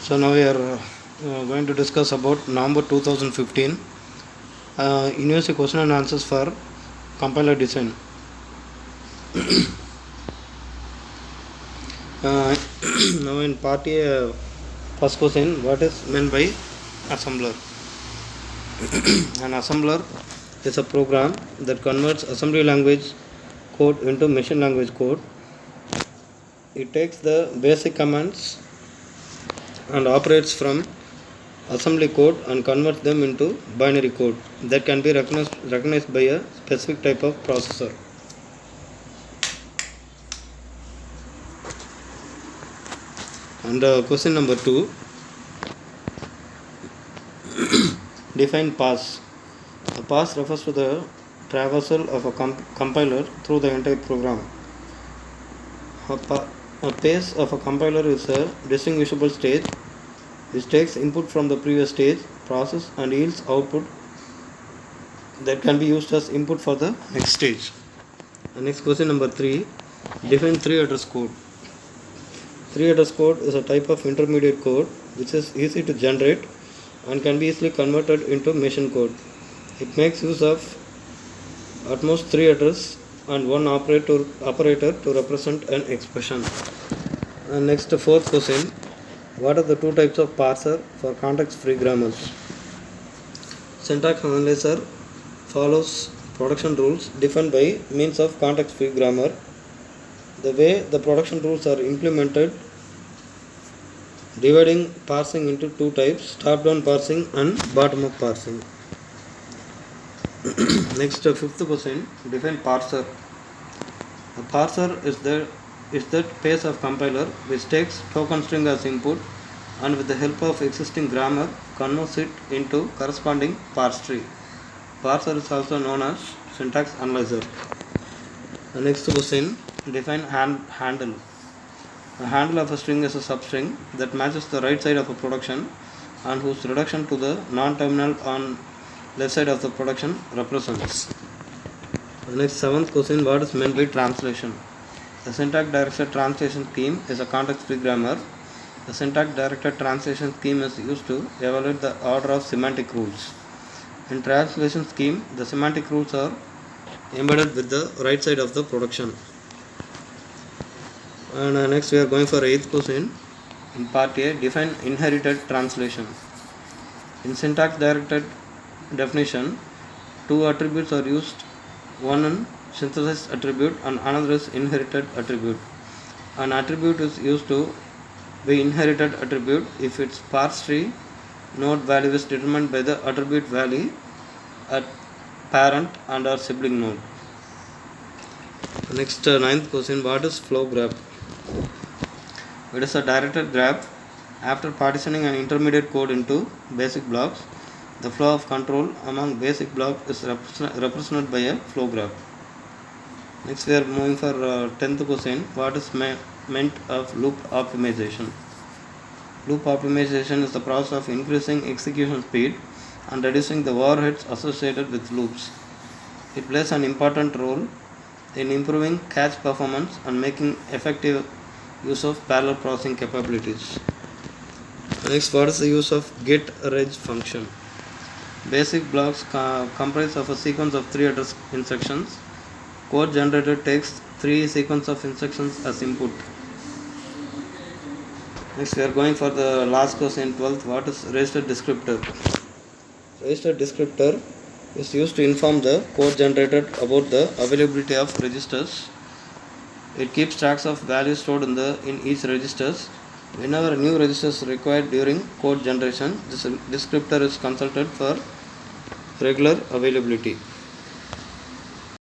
So now we are going to discuss about November 2015 University question and answers for compiler design. Now in part A, first question, what is meant by assembler? An assembler is a program that converts assembly language code into machine language code. It takes the basic commands and operates from assembly code and converts them into binary code that can be recognized by a specific type of processor. And question number 2, define pass. A pass refers to the traversal of a compiler through the entire program. A pass of a compiler is a distinguishable stage which takes input from the previous stage process and yields output that can be used as input for the next stage. The next question number 3, define 3-address code. 3-address code is a type of intermediate code which is easy to generate and can be easily converted into machine code. It makes use of at most 3 address and one operator to represent an expression. And next, fourth question, what are the 2 types of parser for context-free grammars? Syntax analyzer follows production rules defined by means of context-free grammar. The way the production rules are implemented, dividing parsing into 2 types, top-down parsing and bottom-up parsing. Next, fifth question, define parser. A parser is that pace of compiler which takes token string as input and with the help of existing grammar converts it into corresponding parse tree. Parser is also known as syntax analyzer. The next question, define handle. A handle of a string is a substring that matches the right side of a production and whose reduction to the non-terminal on left side of the production represents. The next 7th question, what is meant by translation? The syntax-directed translation scheme is a context-free grammar. The syntax-directed translation scheme is used to evaluate the order of semantic rules. In translation scheme, the semantic rules are embedded with the right side of the production. And next we are going for 8th question. In part A, define inherited translation. In syntax-directed definition, 2 attributes are used. One is synthesized attribute and another is inherited attribute. An attribute is used to be inherited attribute if its parse tree node value is determined by the attribute value at parent and or sibling node. Next 9th question, what is flow graph? It is a directed graph. After partitioning an intermediate code into basic blocks, the flow of control among basic blocks is represented by a flow graph. Next we are moving for 10th question, what is meant of loop optimization? Loop optimization is the process of increasing execution speed and reducing the overheads associated with loops. It plays an important role in improving cache performance and making effective use of parallel processing capabilities. Next, what is the use of get-reg function? Basic blocks comprise of a sequence of 3 address instructions. Code generator takes 3 sequence of instructions as input. Next we are going for the last question, 12th, what is register descriptor? Register descriptor is used to inform the code generator about the availability of registers. It keeps tracks of values stored in each registers. Whenever a new register is required during code generation, this descriptor is consulted for regular availability.